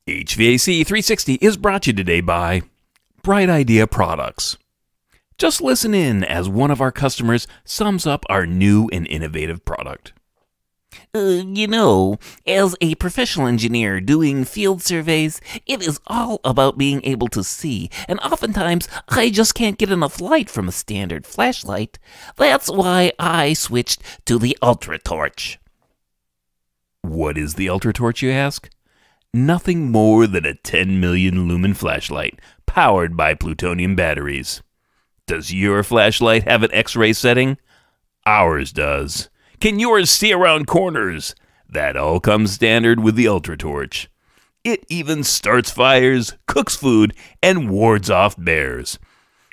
HVAC 360 is brought to you today by Bright Idea Products. Just listen in as one of our customers sums up our new and innovative product. As a professional engineer doing field surveys, it is all about being able to see, and oftentimes I just can't get enough light from a standard flashlight. That's why I switched to the Ultra Torch. What is the Ultra Torch, you ask? Nothing more than a 10 million lumen flashlight powered by plutonium batteries. Does your flashlight have an X-ray setting? Ours does. Can yours see around corners? That all comes standard with the Ultra Torch. It even starts fires, cooks food, and wards off bears.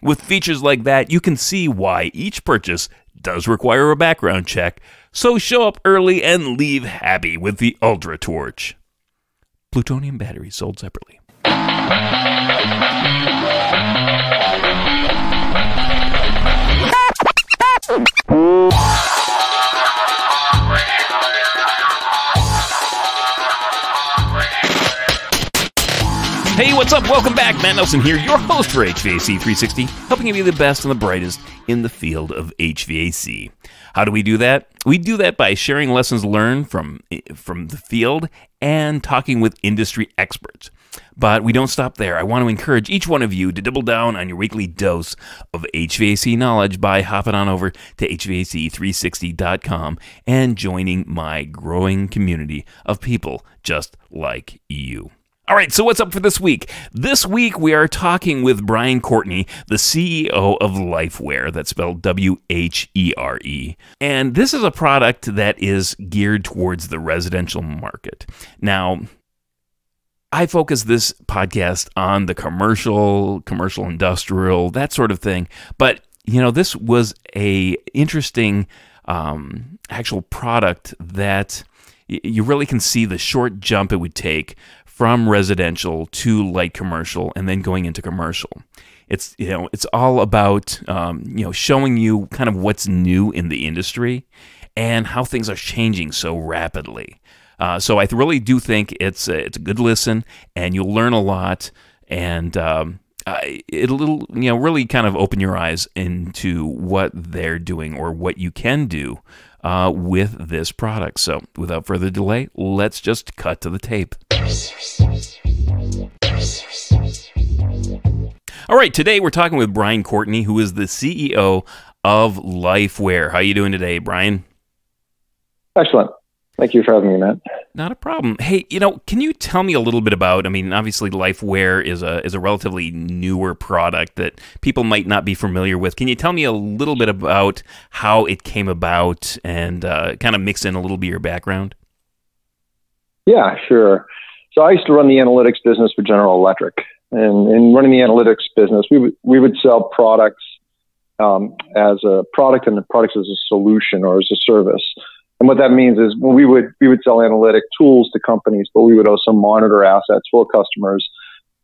With features like that, you can see why each purchase does require a background check, so show up early and leave happy with the Ultra Torch. Plutonium batteries sold separately. Hey, what's up? Welcome back. Matt Nelson here, your host for HVAC 360, helping you be the best and the brightest in the field of HVAC. How do we do that? We do that by sharing lessons learned from the field and talking with industry experts. But we don't stop there. I want to encourage each one of you to double down on your weekly dose of HVAC knowledge by hopping on over to HVAC360.com and joining my growing community of people just like you. All right, so what's up for this week? This week we are talking with Brian Courtney, the CEO of LifeWhere, that's spelled W-H-E-R-E. And this is a product that is geared towards the residential market. Now, I focus this podcast on the commercial industrial, that sort of thing. But, this was a interesting actual product that you really can see the short jump it would take from residential to light commercial and then going into commercial. It's all about showing you kind of what's new in the industry and how things are changing so rapidly. So I really do think it's a good listen, and you'll learn a lot, and it'll really kind of open your eyes into what they're doing or what you can do with this product. So without further delay, let's just cut to the tape. All right, today we're talking with Brian Courtney, who is the CEO of LifeWhere. How are you doing today, Brian? Excellent. Thank you for having me, Matt. Not a problem. Hey, can you tell me a little bit about, obviously LifeWhere is a relatively newer product that people might not be familiar with. Can you tell me a little bit about how it came about and kind of mix in a little bit of your background? Yeah, sure. So I used to run the analytics business for General Electric. And in running the analytics business, we would sell products as a product and the products as a solution or as a service. And what that means is we would sell analytic tools to companies, but we would also monitor assets for customers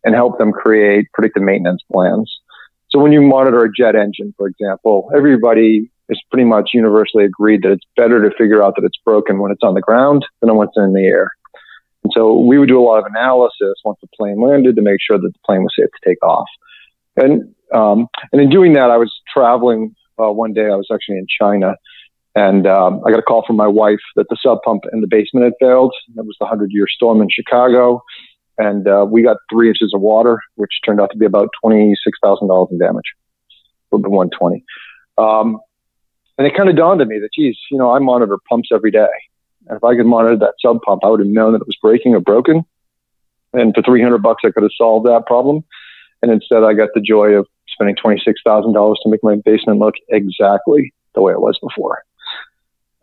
and help them create predictive maintenance plans. So when you monitor a jet engine, for example, everybody is pretty much universally agreed that it's better to figure out that it's broken when it's on the ground than when it's in the air. And so we would do a lot of analysis once the plane landed to make sure that the plane was safe to take off. And in doing that, I was traveling one day. I was actually in China. And I got a call from my wife that the sub pump in the basement had failed. It was the 100-year storm in Chicago. And we got 3 inches of water, which turned out to be about $26,000 in damage, a little bit $120. And it kind of dawned on me that, geez, I monitor pumps every day. And if I could monitor that sub pump, I would have known that it was breaking or broken. And for $300, I could have solved that problem. And instead, I got the joy of spending $26,000 to make my basement look exactly the way it was before.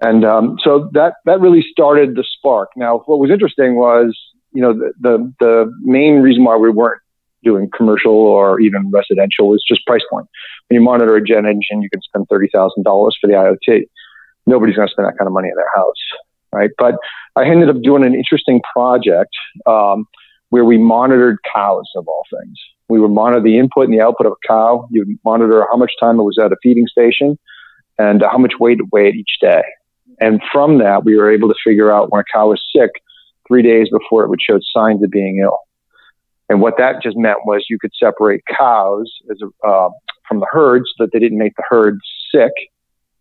And so that really started the spark. Now, what was interesting was, the main reason why we weren't doing commercial or even residential is just price point. When you monitor a jet engine, you can spend $30,000 for the IoT. Nobody's going to spend that kind of money in their house, right? But I ended up doing an interesting project where we monitored cows, of all things. We would monitor the input and the output of a cow. You would monitor how much time it was at a feeding station and how much weight it weighed each day. And from that, we were able to figure out when a cow was sick 3 days before it would show signs of being ill. And what that just meant was you could separate cows from the herd so that they didn't make the herd sick.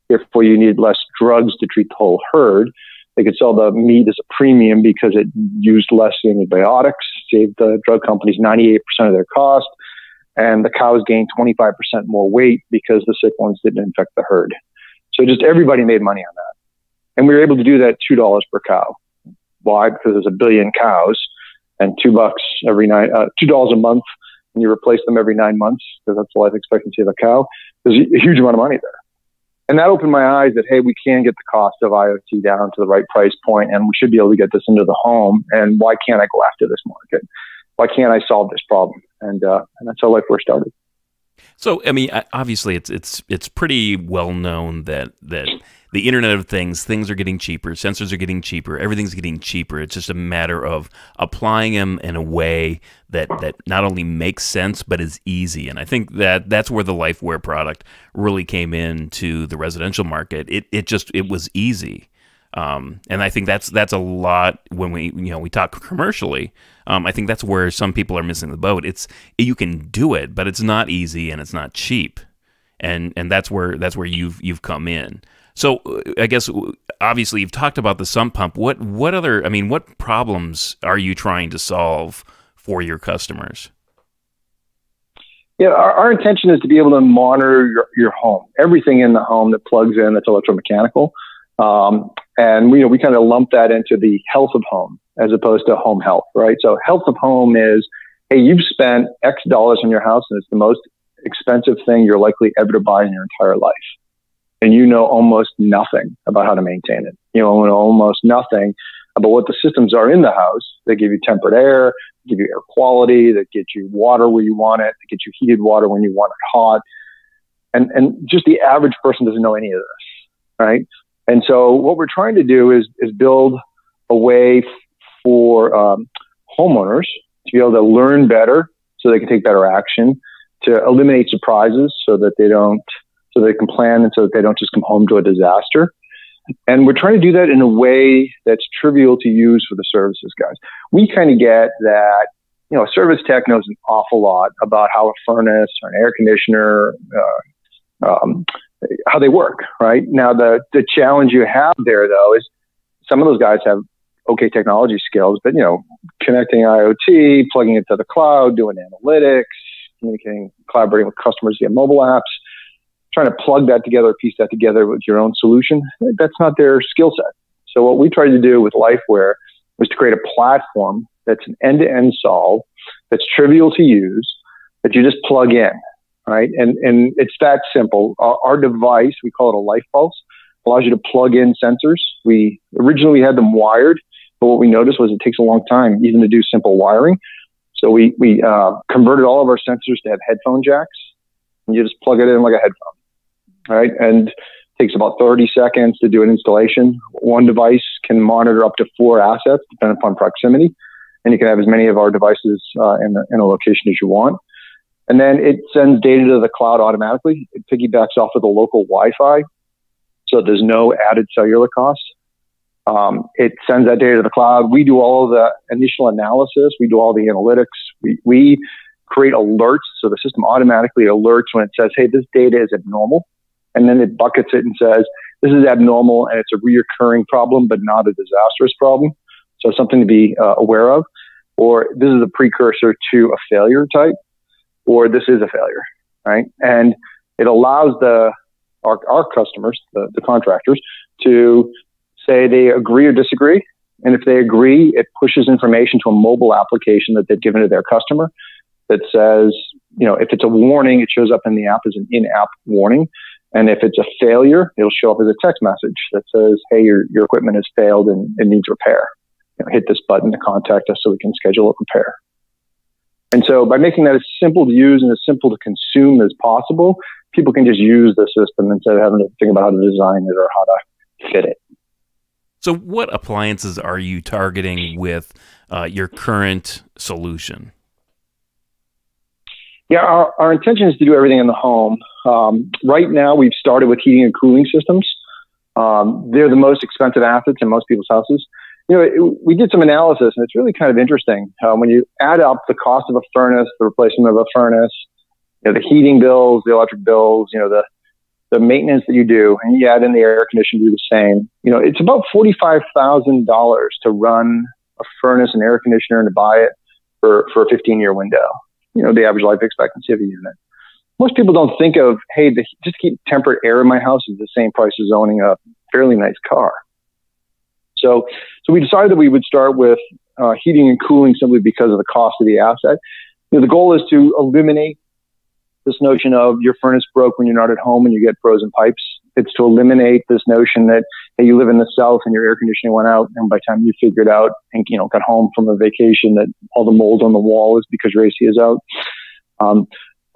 Therefore, you needed less drugs to treat the whole herd. They could sell the meat as a premium because it used less antibiotics, saved the drug companies 98% of their cost, and the cows gained 25% more weight because the sick ones didn't infect the herd. So just everybody made money on that. And we were able to do that at $2 per cow. Why? Because there's a billion cows, and $2 a month, and you replace them every 9 months, because that's the life expectancy of a cow. There's a huge amount of money there. And that opened my eyes that, hey, we can get the cost of IoT down to the right price point, and we should be able to get this into the home. And why can't I go after this market? Why can't I solve this problem? And that's how LifeWhere started. So, I mean, obviously, it's pretty well known that the Internet of things are getting cheaper, sensors are getting cheaper, everything's getting cheaper. It's just a matter of applying them in a way that not only makes sense but is easy. And I think that's where the LifeWhere product really came into the residential market. It was easy. And I think that's a lot when we talk commercially. I think that's where some people are missing the boat. You can do it, but it's not easy and it's not cheap, and that's where you've come in. So I guess obviously you've talked about the sump pump. What problems are you trying to solve for your customers? Yeah, our intention is to be able to monitor your home, everything in the home that plugs in that's electromechanical. And we kind of lump that into the health of home as opposed to home health, right? So health of home is, hey, you've spent X dollars on your house and it's the most expensive thing you're likely ever to buy in your entire life. And you know almost nothing about how to maintain it. You know almost nothing about what the systems are in the house. They give you tempered air, give you air quality, that get you water where you want it, that get you heated water when you want it hot. And just the average person doesn't know any of this, right? And so what we're trying to do is build a way for homeowners to be able to learn better so they can take better action, to eliminate surprises so they can plan and so that they don't just come home to a disaster. And we're trying to do that in a way that's trivial to use for the services guys. We kind of get that, a service tech knows an awful lot about how a furnace or an air conditioner, how they work, right? Now, the challenge you have there, though, is some of those guys have okay technology skills, but, connecting IoT, plugging it to the cloud, doing analytics, communicating, collaborating with customers via mobile apps, trying to plug that together, piece that together with your own solution, that's not their skill set. So what we tried to do with LifeWhere was to create a platform that's an end-to-end solve, that's trivial to use, that you just plug in. Right. And it's that simple. Our device, we call it a Life Pulse, allows you to plug in sensors. We originally had them wired, but what we noticed was it takes a long time even to do simple wiring. So we converted all of our sensors to have headphone jacks, and you just plug it in like a headphone. Right. And it takes about 30 seconds to do an installation. One device can monitor up to 4 assets, depending upon proximity. And you can have as many of our devices in a location as you want. And then it sends data to the cloud automatically. It piggybacks off of the local Wi-Fi, so there's no added cellular costs. It sends that data to the cloud. We do all of the initial analysis. We do all the analytics. We create alerts, so the system automatically alerts when it says, hey, this data is abnormal. And then it buckets it and says, this is abnormal and it's a reoccurring problem, but not a disastrous problem. So something to be aware of. Or this is a precursor to a failure type. Or this is a failure, right? And it allows our customers, the contractors, to say they agree or disagree. And if they agree, it pushes information to a mobile application that they've given to their customer that says, if it's a warning, it shows up in the app as an in-app warning. And if it's a failure, it'll show up as a text message that says, hey, your equipment has failed and it needs repair. Hit this button to contact us so we can schedule a repair. And so by making that as simple to use and as simple to consume as possible, people can just use the system instead of having to think about how to design it or how to fit it. So what appliances are you targeting with your current solution? Yeah, our intention is to do everything in the home. Right now, we've started with heating and cooling systems. They're the most expensive assets in most people's houses. we did some analysis, and it's really kind of interesting when you add up the cost of a furnace, the replacement of a furnace, the heating bills, the electric bills, the maintenance that you do, and you add in the air conditioning, do the same. It's about $45,000 to run a furnace and air conditioner and to buy it for a 15-year window. The average life expectancy of a unit. Most people don't think of, hey, just to keep temperate air in my house is the same price as owning a fairly nice car. So we decided that we would start with heating and cooling simply because of the cost of the asset. The goal is to eliminate this notion of your furnace broke when you're not at home and you get frozen pipes. It's to eliminate this notion that, hey, you live in the South and your air conditioning went out, and by the time you figured out and got home from a vacation that all the mold on the wall is because your AC is out.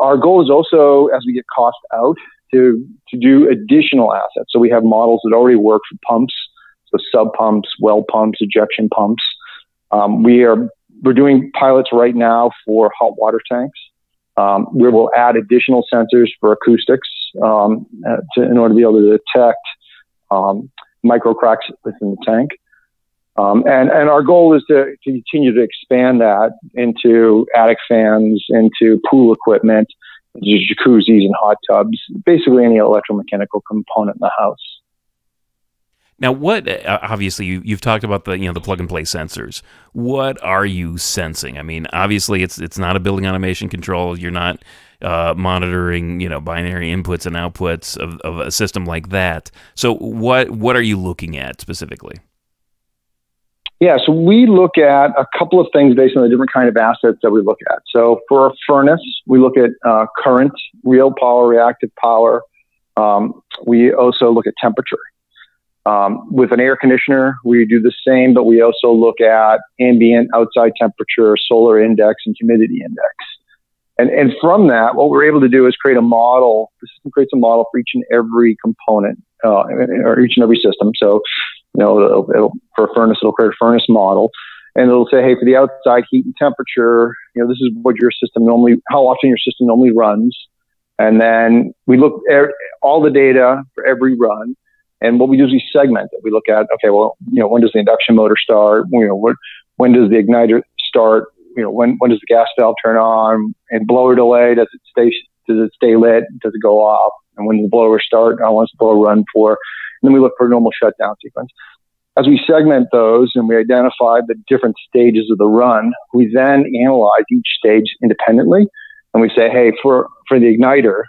Our goal is also, as we get cost out, to do additional assets. So we have models that already work for pumps, so sub pumps, well pumps, ejection pumps. We're doing pilots right now for hot water tanks. We will add additional sensors for acoustics in order to be able to detect micro cracks within the tank. And our goal is to continue to expand that into attic fans, into pool equipment, into jacuzzis and hot tubs, basically any electromechanical component in the house. Now, what obviously you've talked about the plug and play sensors. What are you sensing? I mean, obviously it's not a building automation control. You're not monitoring binary inputs and outputs of a system like that. So what are you looking at specifically? Yeah, so we look at a couple of things based on the different kind of assets that we look at. So for a furnace, we look at current, real power, reactive power. We also look at temperature. With an air conditioner, we do the same, but we also look at ambient, outside temperature, solar index, and humidity index. And from that, what we're able to do is create a model. The system creates a model for each and every component, or each and every system. So, for a furnace, it'll create a furnace model, and it'll say, hey, for the outside heat and temperature, this is what your system how often your system normally runs. And then we look at all the data for every run. And what we do is we segment it. We look at, okay, well, when does the induction motor start? When does the igniter start? When does the gas valve turn on? And blower delay, does it stay lit? Does it go off? And when does the blower start? How long does the blower run for? And then we look for a normal shutdown sequence. As we segment those and we identify the different stages of the run, we then analyze each stage independently. And we say, hey, for the igniter,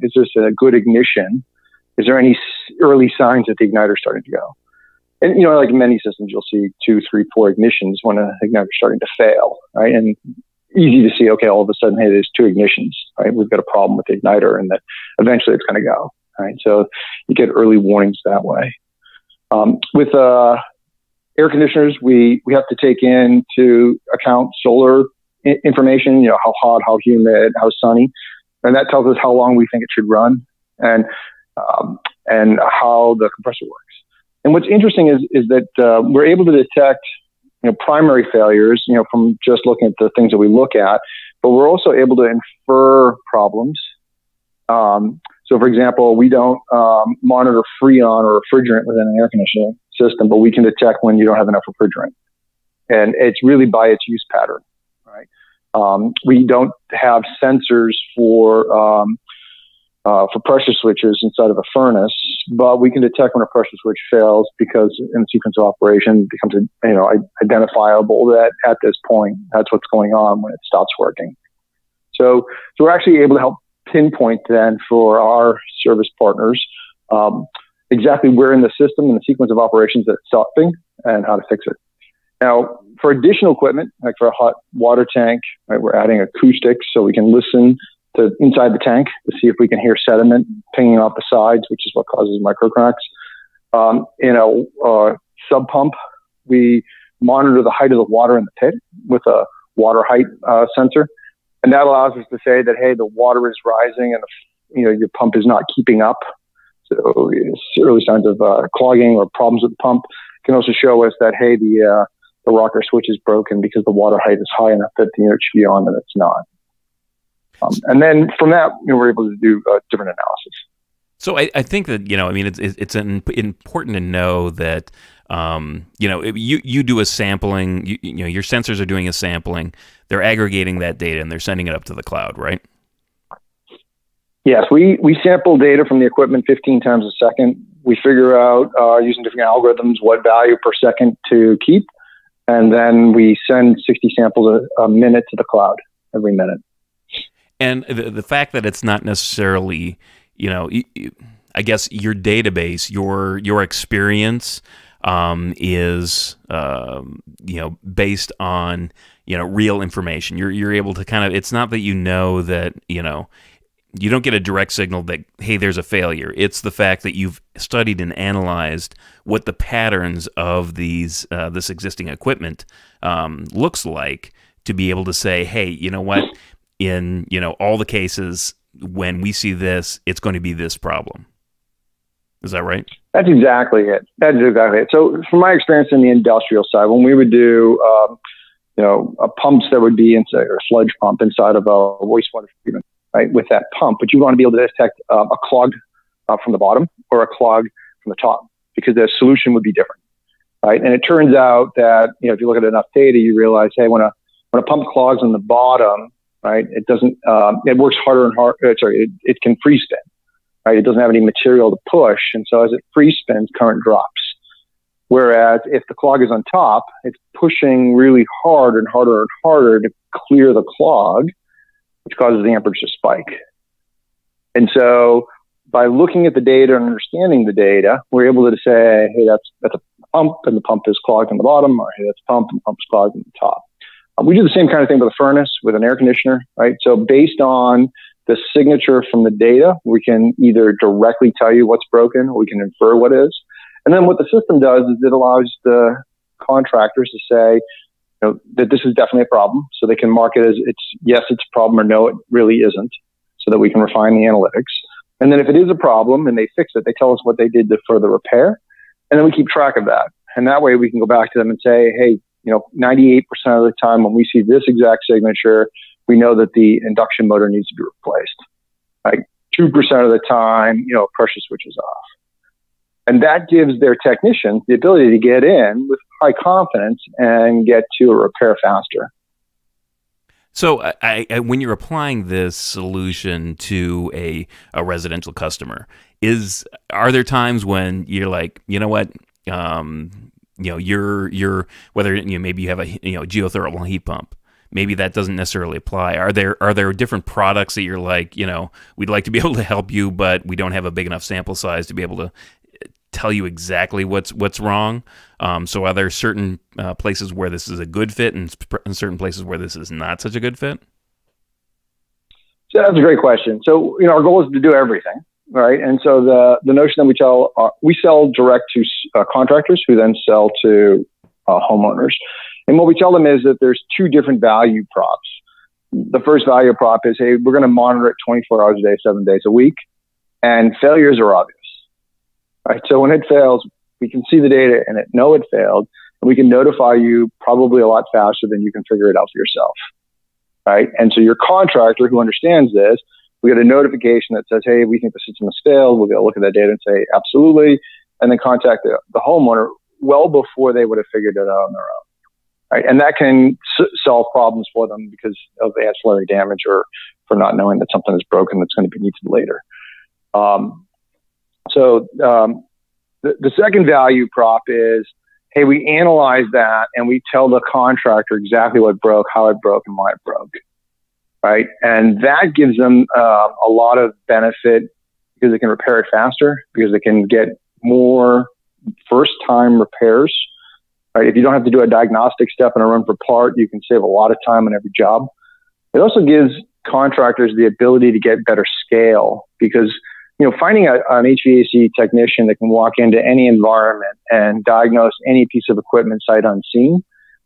is this a good ignition? Is there any early signs that the igniter is starting to go? And, like in many systems, you'll see 2, 3, 4 ignitions when an igniter is starting to fail, right? And easy to see, okay, all of a sudden, hey, there's 2 ignitions, right? We've got a problem with the igniter and that eventually it's going to go, right? So you get early warnings that way. With air conditioners, we have to take into account solar information, how hot, how humid, how sunny. And that tells us how long we think it should run and how the compressor works. And what's interesting is that we're able to detect primary failures from just looking at the things that we look at, but we're also able to infer problems. So, for example, we don't monitor freon or refrigerant within an air conditioning system, but we can detect when you don't have enough refrigerant, and it's really by its use pattern, right? We don't have sensors for pressure switches inside of a furnace, but we can detect when a pressure switch fails because in the sequence of operation it becomes identifiable that at this point that's what's going on when it stops working. So we're actually able to help pinpoint then for our service partners exactly where in the system and the sequence of operations that it's stopping and how to fix it. Now, for additional equipment, like for a hot water tank, right, we're adding acoustics so we can listen to inside the tank to see if we can hear sediment pinging off the sides, which is what causes microcracks. In a sub pump, we monitor the height of the water in the pit with a water height sensor, and that allows us to say that, hey, the water is rising and your pump is not keeping up. So early signs of clogging or problems with the pump can also show us that, hey, the rocker switch is broken because the water height is high enough that the unit should be on and it's not. And then from that, we're able to do different analysis. So I think that, it's important to know that You do a sampling. Your sensors are doing a sampling. They're aggregating that data and they're sending it up to the cloud, right? Yes, we sample data from the equipment 15 times a second. We figure out using different algorithms what value per second to keep, and then we send 60 samples a minute to the cloud every minute. And the fact that it's not necessarily, I guess your database, your experience is based on real information. You're able to kind of. It's not that that you don't get a direct signal that, hey, there's a failure. It's the fact that you've studied and analyzed what the patterns of this existing equipment looks like to be able to say, hey, you know what? In all the cases when we see this, it's going to be this problem. Is that right? That's exactly it. So from my experience in the industrial side, when we would do pumps that would be inside, or a sludge pump inside of a wastewater treatment, right, with that pump, but you want to be able to detect a clog from the bottom or a clog from the top, because the solution would be different, right? And it turns out that if you look at enough data, you realize, hey, when a pump clogs on the bottom, right, it doesn't. It works harder and harder. It can free spin, right? It doesn't have any material to push, and so as it free spins, current drops. Whereas if the clog is on top, it's pushing really hard and harder and harder to clear the clog, which causes the amperage to spike. And so by looking at the data and understanding the data, we're able to say, hey, that's a pump, and the pump is clogged on the bottom, or hey, that's a pump, and the pump is clogged on the top. We do the same kind of thing with a furnace, with an air conditioner, right? So based on the signature from the data, we can either directly tell you what's broken, or we can infer what is. And then what the system does is it allows the contractors to say, that this is definitely a problem. So they can mark it as yes, it's a problem, or no, it really isn't, so that we can refine the analytics. And then if it is a problem and they fix it, they tell us what they did to further repair. And then we keep track of that. And that way we can go back to them and say, hey, 98% of the time when we see this exact signature, we know that the induction motor needs to be replaced. Like 2% of the time, pressure switch is off. And that gives their technicians the ability to get in with high confidence and get to a repair faster. So when you're applying this solution to a residential customer, are there times when you're like, you know what, you're whether maybe you have a geothermal heat pump, maybe that doesn't necessarily apply. Are there different products that you're like, we'd like to be able to help you, but we don't have a big enough sample size to be able to tell you exactly what's wrong? So are there certain places where this is a good fit and certain places where this is not such a good fit? So that's a great question. So, our goal is to do everything, right? And so the notion that we sell direct to contractors who then sell to homeowners. And what we tell them is that there's two different value props. The first value prop is, hey, we're going to monitor it 24 hours a day, 7 days a week. And failures are obvious. Right? So when it fails, we can see the data and know it failed, and we can notify you probably a lot faster than you can figure it out for yourself. Right? And so your contractor who understands this, we get a notification that says, hey, we think the system has failed. We'll go look at that data and say, absolutely. And then contact the homeowner well before they would have figured it out on their own. Right? And that can solve problems for them because of ancillary damage or for not knowing that something is broken that's going to be needed later. So the second value prop is, hey, we analyze that and we tell the contractor exactly what broke, how it broke, and why it broke, right? And that gives them a lot of benefit because they can repair it faster, because they can get more first-time repairs, right? If you don't have to do a diagnostic step and a run for part, you can save a lot of time on every job. It also gives contractors the ability to get better scale because finding an HVAC technician that can walk into any environment and diagnose any piece of equipment sight unseen,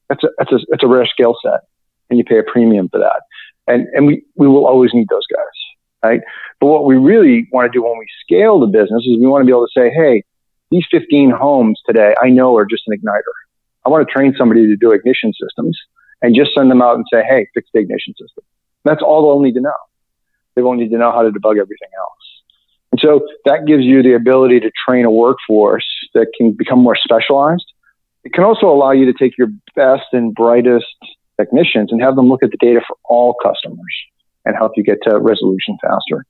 that's a rare skill set, and you pay a premium for that. And we will always need those guys, right? But what we really want to do when we scale the business is we want to be able to say, hey, these 15 homes today I know are just an igniter. I want to train somebody to do ignition systems and just send them out and say, hey, fix the ignition system. That's all they'll need to know. They won't need to know how to debug everything else. And so that gives you the ability to train a workforce that can become more specialized It can also allow you to take your best and brightest technicians and have them look at the data for all customers and help you get to resolution faster.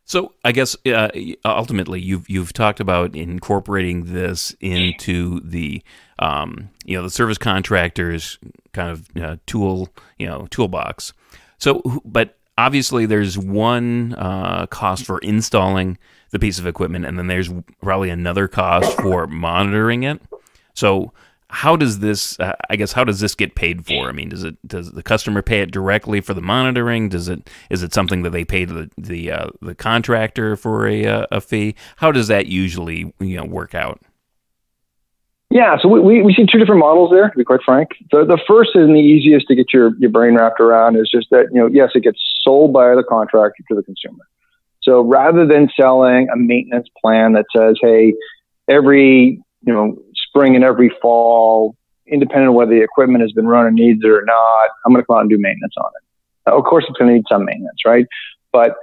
So I guess ultimately you've talked about incorporating this into the the service contractor's kind of toolbox. So, but obviously there's one cost for installing the piece of equipment, and then there's probably another cost for monitoring it. So how does this how does this get paid for? I mean, does the customer pay it directly for the monitoring? Is it something that they pay to the contractor for a fee? How does that usually work out? Yeah, so we see two different models there, to be quite frank. The first and the easiest to get your brain wrapped around is just that, yes, it gets sold by the contractor to the consumer. So rather than selling a maintenance plan that says, hey, every spring and every fall, independent of whether the equipment has been run and needs it or not, I'm going to come out and do maintenance on it. Now, of course, it's going to need some maintenance, right? But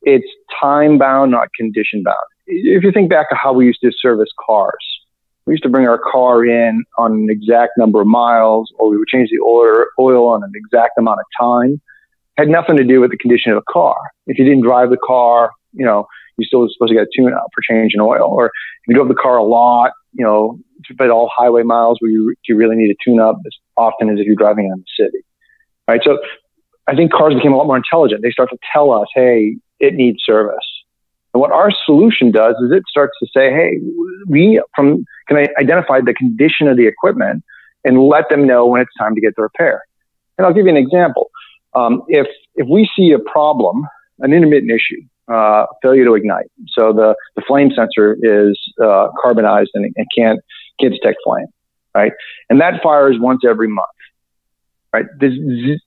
it's time bound, not condition bound. If you think back to how we used to service cars, we used to bring our car in on an exact number of miles, or we would change the oil on an exact amount of time. It had nothing to do with the condition of the car. If you didn't drive the car, you're still supposed to get a tune-up for changing oil. Or if you drove the car a lot, but all highway miles where you really need a tune-up as often as if you're driving in the city, right? So I think cars became a lot more intelligent. They start to tell us, hey, it needs service. And what our solution does is it starts to say, hey, can I identify the condition of the equipment and let them know when it's time to get the repair. And I'll give you an example. If we see a problem, an intermittent issue, failure to ignite. So the flame sensor is carbonized and can't detect flame, right? And that fires once every month, right? There's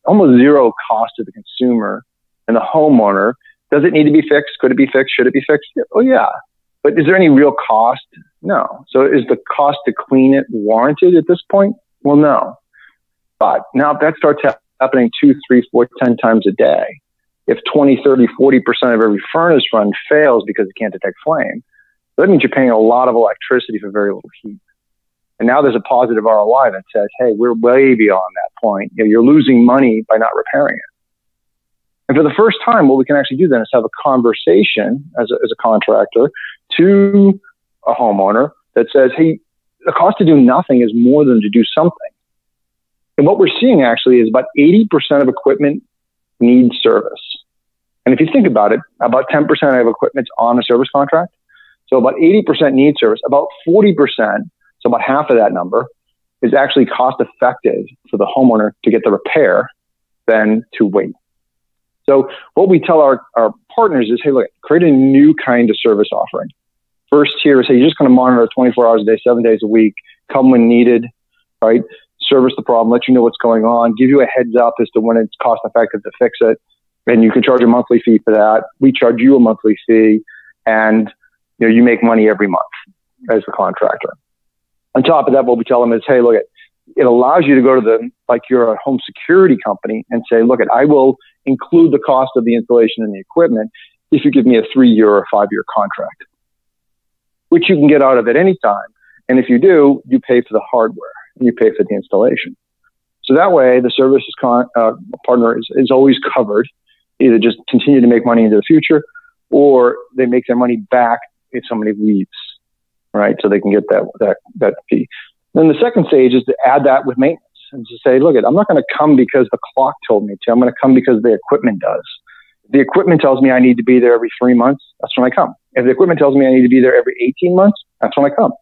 almost zero cost to the consumer and the homeowner. Does it need to be fixed? Could it be fixed? Should it be fixed? Oh, yeah. But is there any real cost? No. So is the cost to clean it warranted at this point? Well, no. But now if that starts happening 2, 3, 4, 10 times a day, if 20, 30, 40% of every furnace run fails because it can't detect flame, that means you're paying a lot of electricity for very little heat. And now there's a positive ROI that says, hey, we're way beyond that point. You're losing money by not repairing it. And for the first time, what we can actually do then is have a conversation as a contractor to a homeowner that says, hey, the cost to do nothing is more than to do something. And what we're seeing actually is about 80% of equipment needs service. And if you think about it, about 10% of equipment's on a service contract. So about 80% needs service. About 40%, so about half of that number, is actually cost effective for the homeowner to get the repair than to wait. So what we tell our partners is, hey, look, create a new kind of service offering. First tier is, hey, you're just going to monitor 24 hours a day, 7 days a week, come when needed, right? Service the problem, let you know what's going on, give you a heads up as to when it's cost effective to fix it. And you can charge a monthly fee for that. We charge you a monthly fee, and you make money every month as the contractor. On top of that, what we tell them is, hey, look, it allows you to go to you're a home security company and say, look, I will include the cost of the installation and the equipment if you give me a 3-year or 5-year contract, which you can get out of at any time. And if you do, you pay for the hardware and you pay for the installation. So that way, the services partner is always covered, either just continue to make money into the future, or they make their money back if somebody leaves, right? So they can get that fee. Then the second stage is to add that with maintenance and to say, look, I'm not going to come because the clock told me to. I'm going to come because the equipment does. If the equipment tells me I need to be there every 3 months, that's when I come. If the equipment tells me I need to be there every 18 months, that's when I come.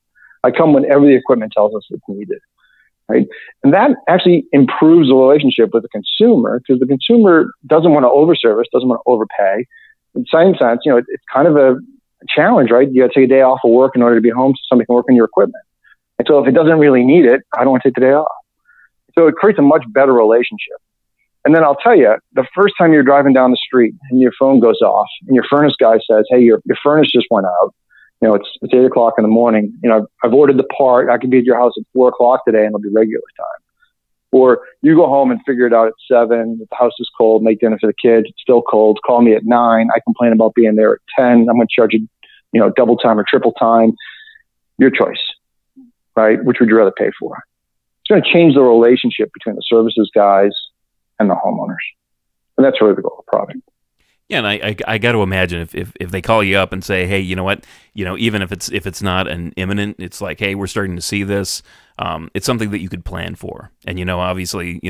I come whenever the equipment tells us it's needed, right? And that actually improves the relationship with the consumer, because the consumer doesn't want to overservice, doesn't want to overpay. In the same sense, it's kind of a challenge, right? You got to take a day off of work in order to be home so somebody can work on your equipment. And so if it doesn't really need it, I don't want to take the day off. So it creates a much better relationship. And then I'll tell you, the first time you're driving down the street and your phone goes off and your furnace guy says, hey, your furnace just went out. It's 8 o'clock in the morning. I've ordered the part. I can be at your house at 4 o'clock today and it'll be regular time. Or you go home and figure it out at 7. The house is cold, make dinner for the kids. It's still cold. Call me at 9. I complain about being there at 10. I'm going to charge you, double time or triple time. Your choice. right? Which would you rather pay for? It's going to change the relationship between the services guys and the homeowners. And that's really the goal of the product. Yeah, and I got to imagine if they call you up and say, hey, you know what, even if it's not an imminent, it's like, hey, we're starting to see this. It's something that you could plan for, and obviously,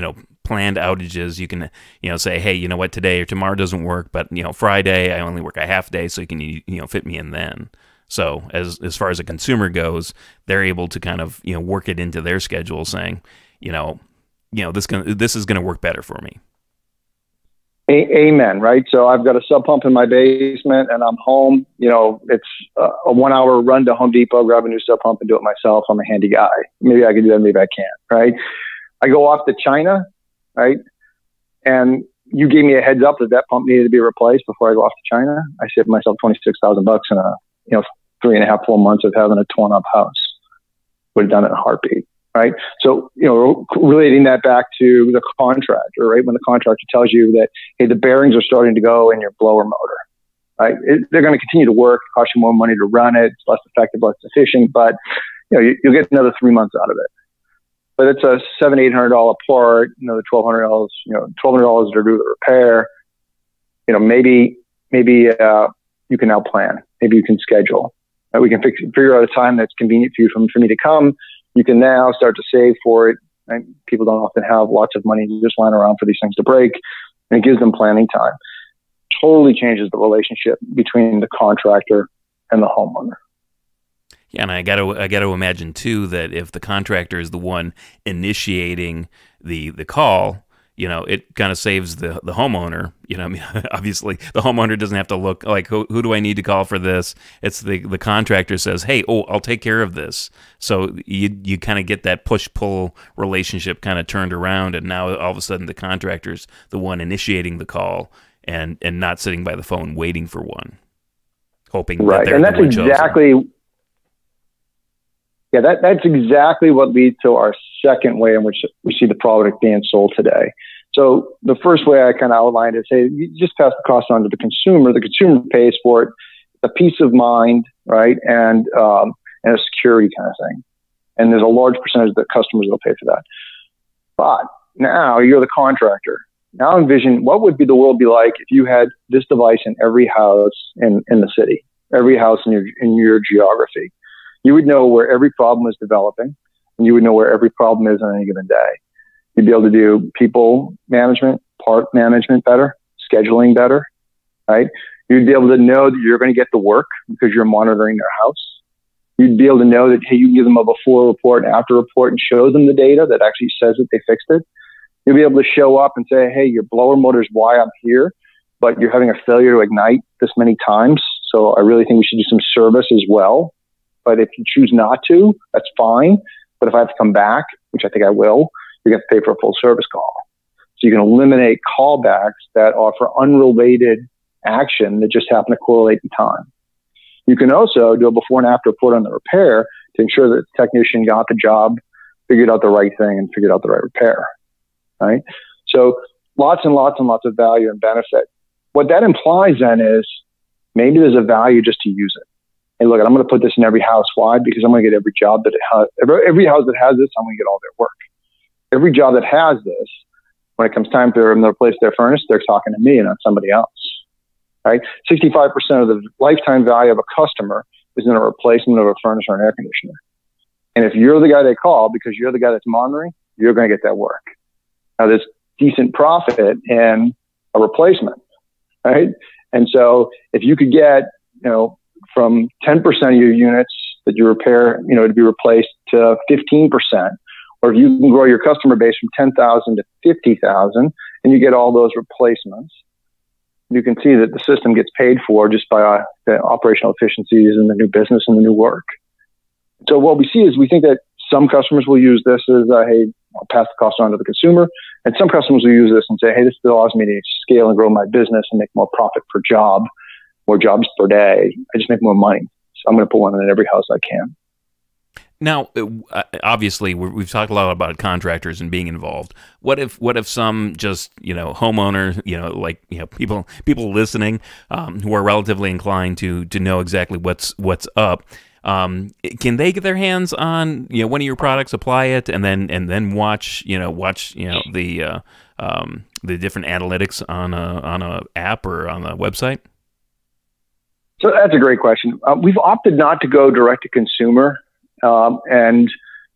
planned outages. You can say, hey, you know what, today or tomorrow doesn't work, but Friday I only work a half day, so you can fit me in then. So as far as a consumer goes, they're able to kind of work it into their schedule, saying, this is gonna work better for me. Amen. Right. So I've got a sub pump in my basement and I'm home. It's a 1 hour run to Home Depot, grab a new sub pump and do it myself. I'm a handy guy. Maybe I can do that. Maybe I can't. Right. I go off to China. Right. And you gave me a heads up that that pump needed to be replaced before I go off to China. I saved myself $26,000 in a, 3.5, 4 months of having a torn up house. Would have done it in a heartbeat. Right. So, relating that back to the contractor, right? When the contractor tells you that, hey, the bearings are starting to go in your blower motor, right? They're going to continue to work, cost you more money to run it. It's less effective, less efficient, but you'll get another 3 months out of it. But it's a $700-800 part, another $1,200, $1,200 to do the repair. Maybe you can now plan. Maybe you can schedule. We can figure out a time that's convenient for you for me to come. You can now start to save for it. Right? People don't often have lots of money just lying around for these things to break, and it gives them planning time. Totally changes the relationship between the contractor and the homeowner. Yeah, and I got to imagine too that if the contractor is the one initiating the call, it kind of saves the homeowner. Obviously the homeowner doesn't have to look like, who do I need to call for this? It's the contractor says, hey, I'll take care of this. So you kind of get that push-pull relationship kind of turned around, and now all of a sudden the contractor's the one initiating the call and not sitting by the phone waiting for one, hoping right. that they're and that's exactly chosen. Yeah, that's exactly what leads to our second way in which we see the product being sold today. So the first way I kind of outlined is, hey, you just pass the cost on to the consumer. The consumer pays for it, a peace of mind, right, and a security kind of thing. And there's a large percentage of the customers that'll pay for that. But now you're the contractor. Now envision what would the world be like if you had this device in every house in the city, every house in your geography. You would know where every problem is developing, and you would know where every problem is on any given day. You'd be able to do people management, part management better, scheduling better, right? You'd be able to know that you're going to get the work because you're monitoring their house. You'd be able to know that, hey, you can give them a before report and after report and show them the data that actually says that they fixed it. You'll be able to show up and say, hey, your blower motor is why I'm here, but you're having a failure to ignite this many times. So I really think we should do some service as well. But if you choose not to, that's fine. But if I have to come back, which I think I will, you have to pay for a full service call. So you can eliminate callbacks that offer unrelated action that just happen to correlate in time. You can also do a before and after report on the repair to ensure that the technician got the job, figured out the right thing, and figured out the right repair. Right? So lots and lots and lots of value and benefit. What that implies then is maybe there's a value just to use it. Hey, look, I'm going to put this in every house. Why? Because I'm going to get every job that it has. Every house that has this, I'm going to get all their work. Every job that has this, when it comes time for them to replace their furnace, they're talking to me and not somebody else. Right? 65% of the lifetime value of a customer is in a replacement of a furnace or an air conditioner. And if you're the guy they call because you're the guy that's monitoring, you're going to get that work. Now, there's decent profit in a replacement, right? And so if you could get, from 10% of your units that you repair, to be replaced to 15%, or if you can grow your customer base from 10,000 to 50,000 and you get all those replacements, you can see that the system gets paid for just by the operational efficiencies and the new business and the new work. So what we see is we think that some customers will use this as, hey, I'll pass the cost on to the consumer. And some customers will use this and say, hey, this allows me to scale and grow my business and make more profit per job, more jobs per day. I just make more money. So I'm going to put one in every house I can. Now, obviously, we've talked a lot about contractors and being involved. What if some just homeowner, people listening who are relatively inclined to know exactly what's up, Can they get their hands on one of your products, apply it, and then watch the different analytics on a app or on the website? So that's a great question. We've opted not to go direct to consumer, and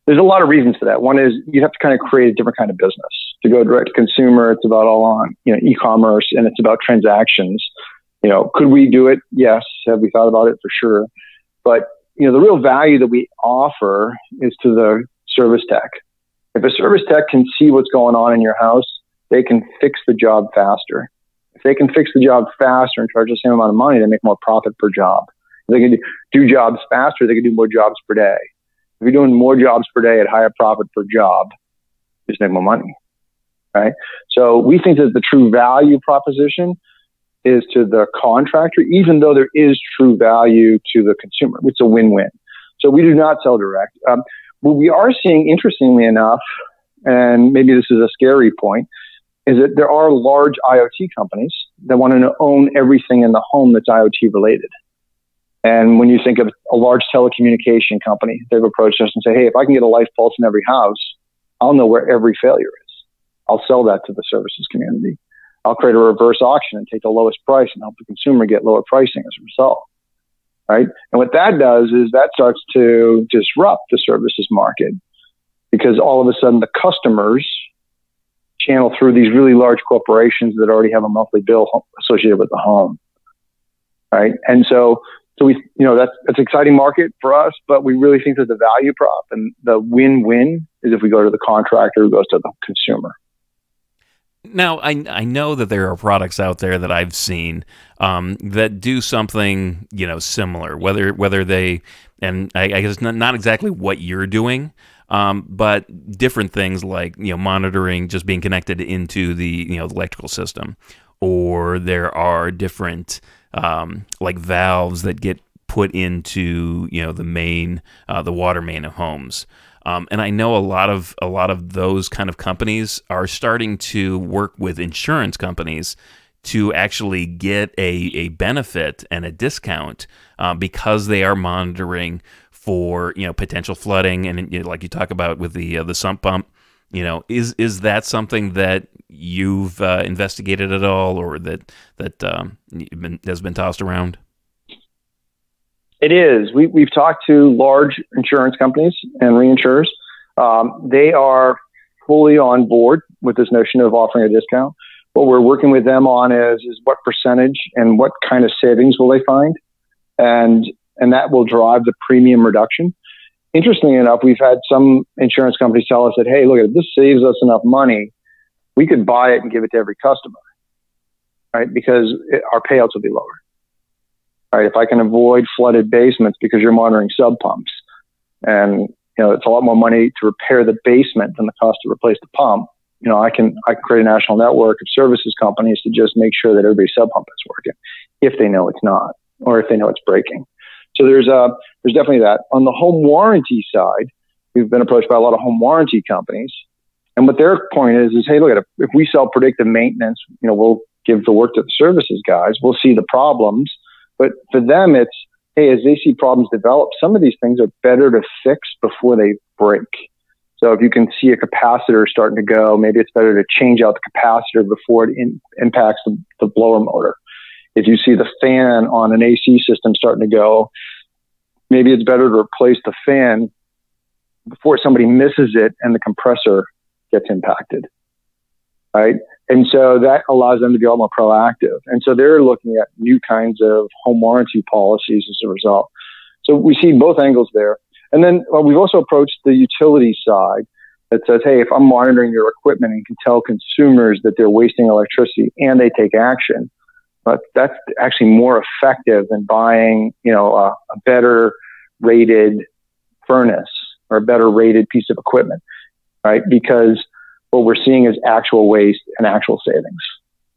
there's a lot of reasons for that. One is you have to kind of create a different kind of business. To go direct to consumer, it's about all on e-commerce, and it's about transactions. Could we do it? Yes. Have we thought about it? For sure. But the real value that we offer is to the service tech. If a service tech can see what's going on in your house, they can fix the job faster. If they can fix the job faster and charge the same amount of money, they make more profit per job. If they can do jobs faster, they can do more jobs per day. If you're doing more jobs per day at higher profit per job, you just make more money, right? So we think that the true value proposition is to the contractor, even though there is true value to the consumer. It's a win-win. So we do not sell direct. What we are seeing, interestingly enough, and maybe this is a scary point, is that there are large IoT companies that want to own everything in the home that's IoT related. And when you think of a large telecommunication company, they've approached us and say, hey, if I can get a life pulse in every house, I'll know where every failure is. I'll sell that to the services community. I'll create a reverse auction and take the lowest price and help the consumer get lower pricing as a result. Right? And what that does is that starts to disrupt the services market, because all of a sudden the customers channel through these really large corporations that already have a monthly bill associated with the home. Right? And so we, that's an exciting market for us, but we really think that the value prop and the win-win is if we go to the contractor who goes to the consumer. Now, I know that there are products out there that I've seen that do something, similar, whether they, and I guess not exactly what you're doing, but different things like, monitoring, just being connected into the, electrical system, or there are different like valves that get put into, the main, the water main of homes. And I know a lot of those kind of companies are starting to work with insurance companies to actually get a benefit and a discount because they are monitoring for potential flooding, and like you talk about with the sump pump. Is that something that you've investigated at all, or that has been tossed around? It is. We've talked to large insurance companies and reinsurers. They are fully on board with this notion of offering a discount. What we're working with them on is what percentage and what kind of savings will they find, and that will drive the premium reduction. Interestingly enough, we've had some insurance companies tell us that, hey, look, if this saves us enough money, we could buy it and give it to every customer, right? Because our payouts will be lower. Right, if I can avoid flooded basements because you're monitoring sub pumps, and it's a lot more money to repair the basement than the cost to replace the pump. I can create a national network of services companies to just make sure that everybody's sub pump is working, if they know it's not, or if they know it's breaking. So there's definitely that. On the home warranty side, we've been approached by a lot of home warranty companies, and what their point is hey, look, if we sell predictive maintenance, we'll give the work to the services guys. We'll see the problems. But for them, it's, hey, as they see problems develop, some of these things are better to fix before they break. So if you can see a capacitor starting to go, maybe it's better to change out the capacitor before it impacts the blower motor. If you see the fan on an AC system starting to go, maybe it's better to replace the fan before somebody misses it and the compressor gets impacted, right? And so that allows them to be a lot more proactive. And so they're looking at new kinds of home warranty policies as a result. So we see both angles there. And then we've also approached the utility side that says, hey, if I'm monitoring your equipment and can tell consumers that they're wasting electricity and they take action, but that's actually more effective than buying, a better rated furnace or a better rated piece of equipment, right? Because what we're seeing is actual waste and actual savings,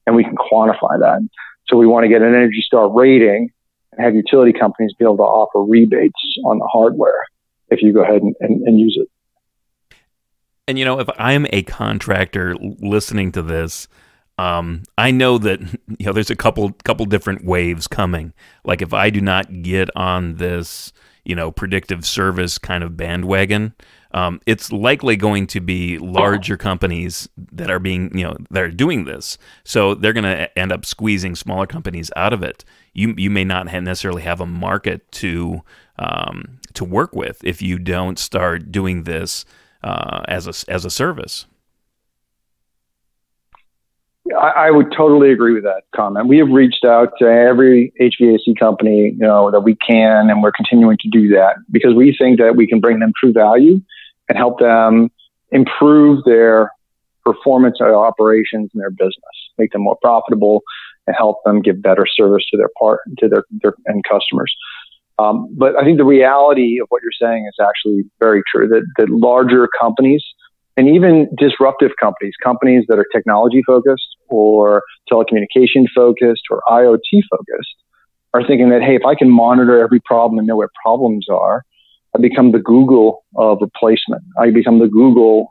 and we can quantify that. So we want to get an Energy Star rating and have utility companies be able to offer rebates on the hardware if you go ahead and use it. And if I'm a contractor listening to this, I know that there's a couple different waves coming. Like if I do not get on this predictive service kind of bandwagon. It's likely going to be larger companies that are that are doing this. So they're going to end up squeezing smaller companies out of it. You may not necessarily have a market to work with if you don't start doing this as a service. I would totally agree with that comment. We have reached out to every HVAC company, that we can, and we're continuing to do that because we think that we can bring them true value and help them improve their performance of operations and their business, make them more profitable, and help them give better service to their end customers. But I think the reality of what you're saying is actually very true. That larger companies, and even disruptive companies that are technology focused or telecommunication focused or IoT focused, are thinking that, hey, if I can monitor every problem and know where problems are, I become the Google of replacement. I become the Google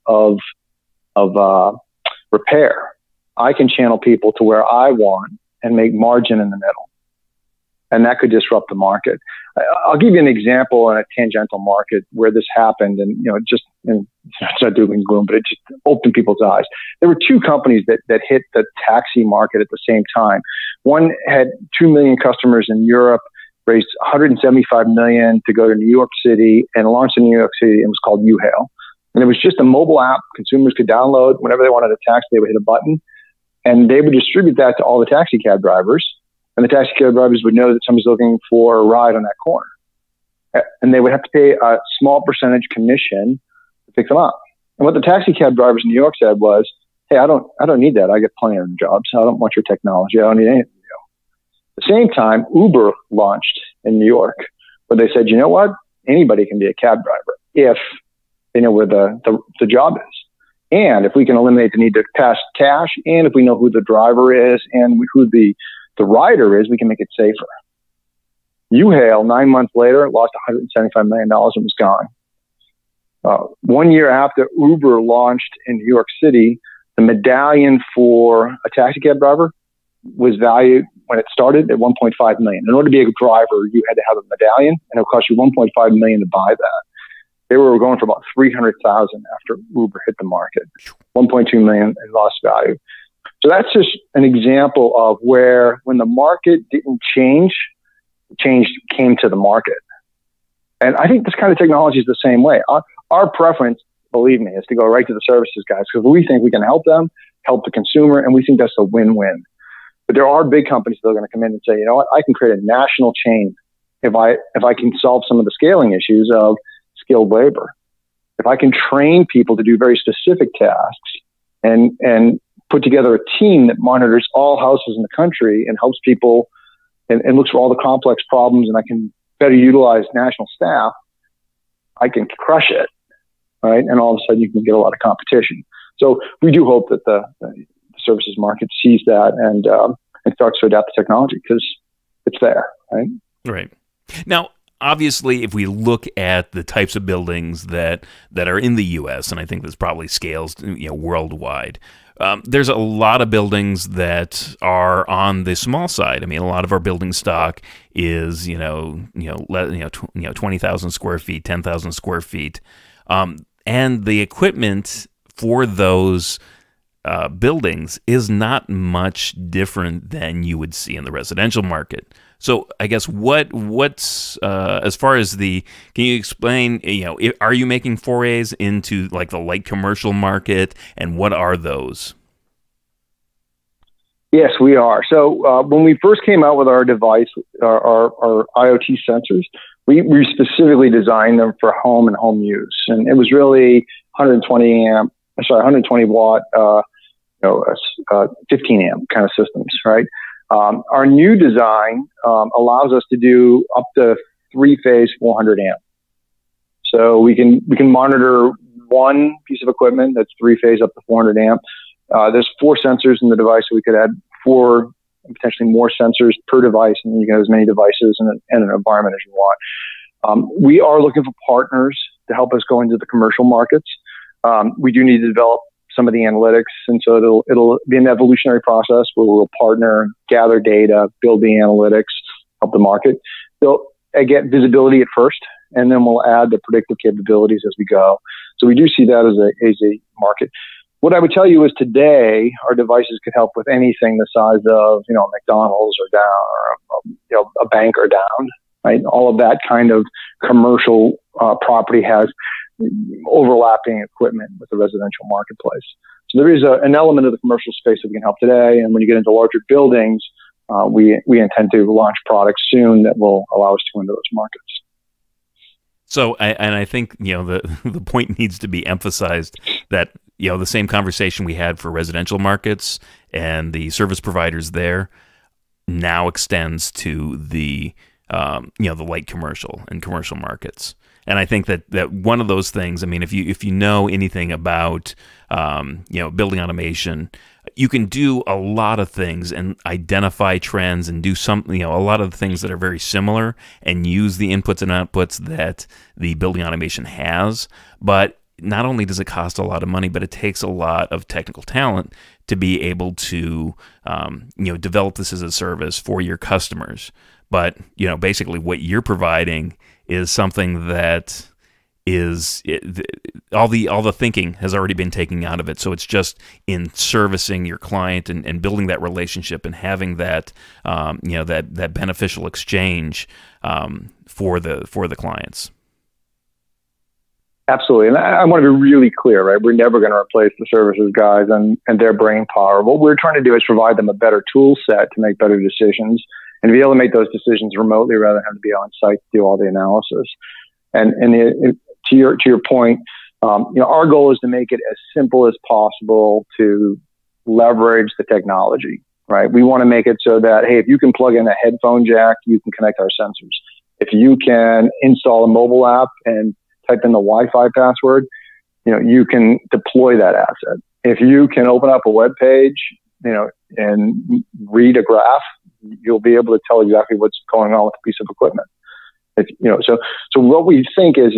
of repair. I can channel people to where I want and make margin in the middle. And that could disrupt the market. I'll give you an example in a tangential market where this happened, and it's not doom and gloom, but it just opened people's eyes. There were two companies that hit the taxi market at the same time. One had 2 million customers in Europe, raised 175 million to go to New York City and launched in New York City. It was called U-Hail, and it was just a mobile app consumers could download. Whenever they wanted a taxi, they would hit a button, and they would distribute that to all the taxi cab drivers. And the taxi cab drivers would know that somebody's looking for a ride on that corner. And they would have to pay a small percentage commission to pick them up. And what the taxi cab drivers in New York said was, hey, I don't need that. I get plenty of jobs. I don't want your technology. I don't need anything. At the same time, Uber launched in New York, where they said, you know what? Anybody can be a cab driver if they know where the job is. And if we can eliminate the need to pass cash, and if we know who the driver is and who the rider is, we can make it safer. U-Hail, 9 months later, lost $175 million and was gone. 1 year after Uber launched in New York City, the medallion for a taxi cab driver was valued when it started at $1.5 million. In order to be a driver, you had to have a medallion, and it would cost you $1.5 million to buy that. They were going for about $300,000 after Uber hit the market. $1.2 million in lost value. So that's just an example of where, when the market didn't change, change came to the market. And I think this kind of technology is the same way. Our preference, believe me, is to go right to the services guys, because we think we can help them, help the consumer, and we think that's a win-win. But there are big companies that are going to come in and say, you know what, I can create a national chain if I can solve some of the scaling issues of skilled labor. If I can train people to do very specific tasks and put together a team that monitors all houses in the country and helps people and looks for all the complex problems, and I can better utilize national staff, I can crush it, right? And all of a sudden you can get a lot of competition. So we do hope that the services market sees that and starts to adapt the technology, because it's there, right? Right. Now, obviously, if we look at the types of buildings that are in the U.S., and I think this probably scales worldwide, there's a lot of buildings that are on the small side. I mean, a lot of our building stock is 20,000 square feet, 10,000 square feet, and the equipment for those buildings is not much different than you would see in the residential market. So I guess what's as far as can you explain, are you making forays into like the light commercial market, and what are those? Yes, we are. So when we first came out with our device, our IoT sensors, we specifically designed them for home and home use. And it was really 120 watt, 15 amp kind of systems, right? Our new design allows us to do up to 3-phase 400 amp. So we can monitor one piece of equipment that's 3-phase up to 400 amp. There's 4 sensors in the device, so we could add 4, potentially more sensors per device, and you can have as many devices in an environment as you want. We are looking for partners to help us go into the commercial markets. We do need to develop some of the analytics, and so it'll be an evolutionary process where we'll partner, gather data, build the analytics, help the market. get visibility at first, and then we'll add the predictive capabilities as we go. So we do see that as a market. What I would tell you is today, our devices could help with anything the size of, McDonald's or down, or a bank or down, right? All of that kind of commercial property has overlapping equipment with the residential marketplace. So there is an element of the commercial space that we can help today. And when you get into larger buildings, we intend to launch products soon that will allow us to go into those markets. So, I think, the point needs to be emphasized that, the same conversation we had for residential markets and the service providers there now extends to the, the light commercial and commercial markets. And I think that one of those things, I mean, if you know anything about, building automation, you can do a lot of things and identify trends and do something, a lot of the things that are very similar and use the inputs and outputs that the building automation has. But not only does it cost a lot of money, but it takes a lot of technical talent to be able to, develop this as a service for your customers. But, basically what you're providing is something that is all the thinking has already been taken out of it. So it's just in servicing your client and building that relationship and having that that beneficial exchange for the clients. Absolutely. And I want to be really clear, right? We're never going to replace the services guys and their brain power. What we're trying to do is provide them a better tool set to make better decisions and be able to make those decisions remotely rather than having to be on site to do all the analysis. To your point, our goal is to make it as simple as possible to leverage the technology, right? We want to make it so that, hey, if you can plug in a headphone jack, you can connect our sensors. If you can install a mobile app and type in the Wi-Fi password, you can deploy that asset. If you can open up a web page, and read a graph, you'll be able to tell exactly what's going on with a piece of equipment. So what we think is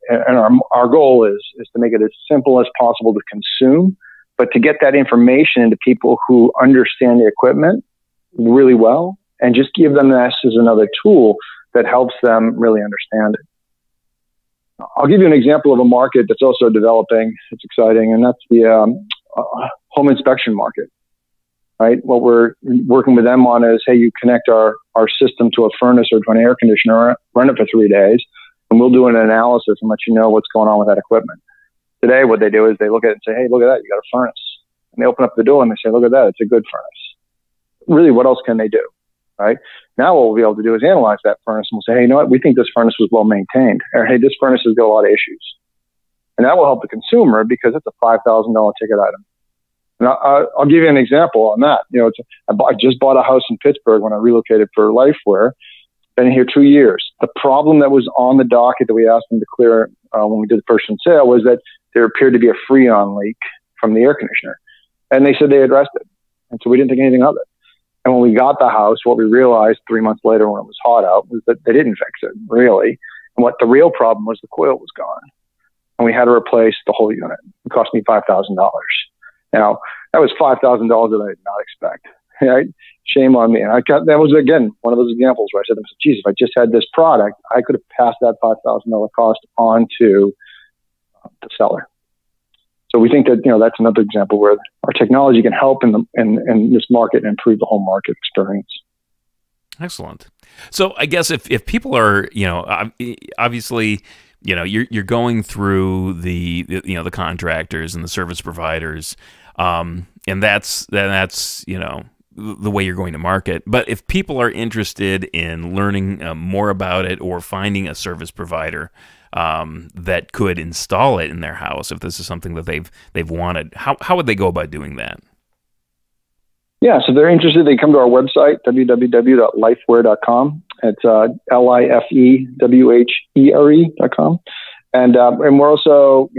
and our goal is to make it as simple as possible to consume, but to get that information into people who understand the equipment really well and just give them this as another tool that helps them really understand it. I'll give you an example of a market that's also developing. It's exciting, and that's the home inspection market. Right? What we're working with them on is, hey, you connect our system to a furnace or to an air conditioner, run it for 3 days, and we'll do an analysis and let you know what's going on with that equipment. Today, what they do is they look at it and say, hey, look at that, you got a furnace. And they open up the door and they say, look at that, it's a good furnace. Really, what else can they do? Right? Now what we'll be able to do is analyze that furnace and we'll say, hey, you know what, we think this furnace was well maintained. Or, hey, this furnace has got a lot of issues. And that will help the consumer because it's a $5,000 ticket item. And I'll give you an example on that. I just bought a house in Pittsburgh when I relocated for LifeWhere. Been here 2 years. The problem that was on the docket that we asked them to clear when we did the purchase and sale was that there appeared to be a freon leak from the air conditioner. And they said they addressed it. And so we didn't think anything of it. And when we got the house, what we realized 3 months later when it was hot out was that they didn't fix it, really. And what the real problem was, the coil was gone. And we had to replace the whole unit. It cost me $5,000. Now, that was $5,000 that I did not expect. Right? Shame on me. And that was, again, one of those examples where I said, geez, if I just had this product, I could have passed that $5,000 cost on to the seller. So we think that, that's another example where our technology can help in this market and improve the whole market experience. Excellent. So I guess if people are, obviously, you're going through the contractors and the service providers, and that's the way you're going to market. But if people are interested in learning more about it or finding a service provider that could install it in their house, if this is something that they've wanted, how would they go about doing that? Yeah, so if they're interested, they come to our website, www.lifewhere.com. It's LifeWhere.com. And we're also,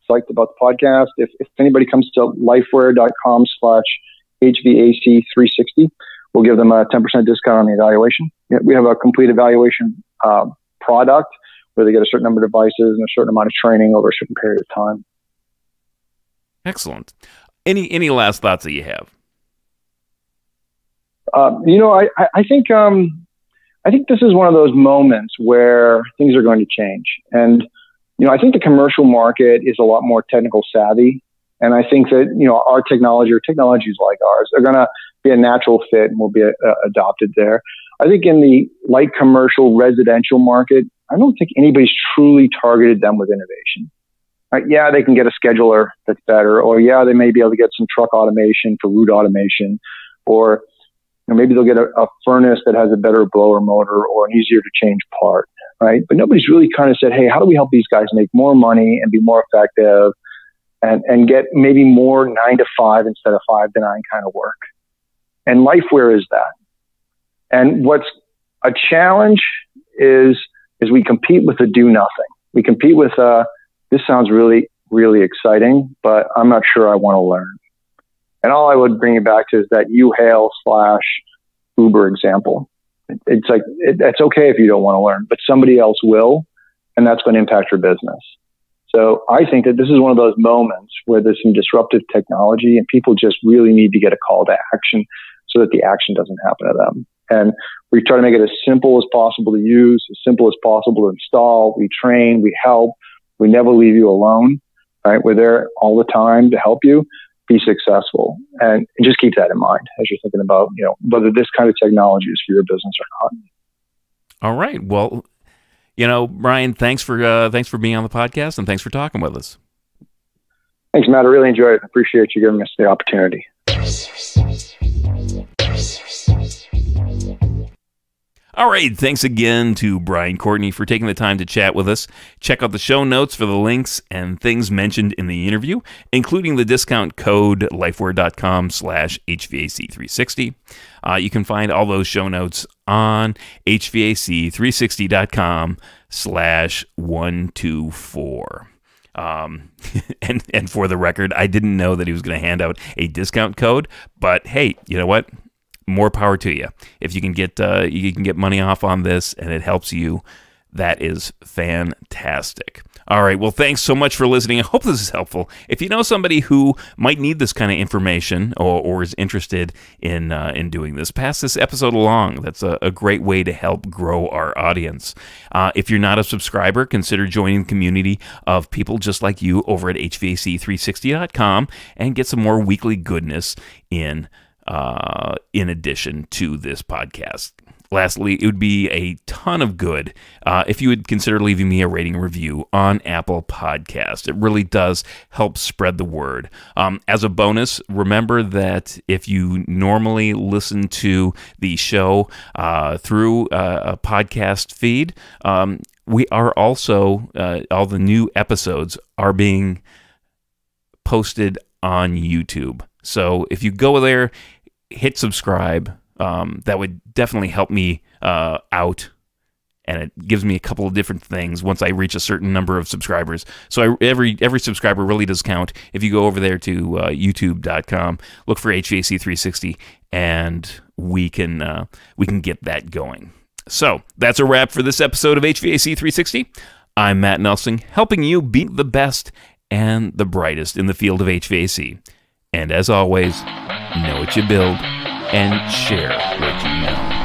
psyched about the podcast. If anybody comes to lifewhere.com/HVAC360, we'll give them a 10% discount on the evaluation. We have a complete evaluation product where they get a certain number of devices and a certain amount of training over a certain period of time. Excellent. Any last thoughts that you have? I think I think this is one of those moments where things are going to change. And, I think the commercial market is a lot more technical savvy. And I think that, our technology or technologies like ours are going to be a natural fit and will be adopted there. I think in the light commercial residential market, I don't think anybody's truly targeted them with innovation. Right? Yeah, they can get a scheduler that's better, or yeah, they may be able to get some truck automation for route automation, or maybe they'll get a furnace that has a better blower motor or an easier to change part, right? But nobody's really kind of said, hey, how do we help these guys make more money and be more effective and get maybe more 9 to 5 instead of 5 to 9 kind of work? And LifeWhere is that. And what's a challenge is we compete with the do nothing. We compete with this sounds really, really exciting, but I'm not sure I want to learn. And all I would bring it back to is that U-Hail/Uber example. It's like, it's okay if you don't want to learn, but somebody else will, and that's going to impact your business. So I think that this is one of those moments where there's some disruptive technology and people just really need to get a call to action so that the action doesn't happen to them. And we try to make it as simple as possible to use, as simple as possible to install. We train, we help, we never leave you alone, right? We're there all the time to help you be successful. And just keep that in mind as you're thinking about, whether this kind of technology is for your business or not. All right. Well, Brian, thanks for being on the podcast, and thanks for talking with us. Thanks, Matt. I really enjoyed it. I appreciate you giving us the opportunity. All right, thanks again to Brian Courtney for taking the time to chat with us. Check out the show notes for the links and things mentioned in the interview, including the discount code lifeware.com/HVAC360. You can find all those show notes on HVAC360.com/124. And for the record, I didn't know that he was going to hand out a discount code, but hey, you know what? More power to you. If you can get money off on this and it helps you, that is fantastic. All right. Well, thanks so much for listening. I hope this is helpful. If you know somebody who might need this kind of information or is interested in doing this, pass this episode along. That's a great way to help grow our audience. If you're not a subscriber, consider joining the community of people just like you over at HVAC360.com and get some more weekly goodness in addition to this podcast. Lastly, it would be a ton of good if you would consider leaving me a rating and review on Apple Podcast. It really does help spread the word. As a bonus, remember that if you normally listen to the show through a podcast feed, we are also, all the new episodes are being posted on YouTube. So if you go there, hit subscribe. That would definitely help me out, and it gives me a couple of different things once I reach a certain number of subscribers. So every subscriber really does count. If you go over there to youtube.com, look for HVAC 360, and we can get that going. So that's a wrap for this episode of HVAC 360. I'm Matt Nelson, helping you be the best and the brightest in the field of HVAC. And as always, know what you build and share what you know.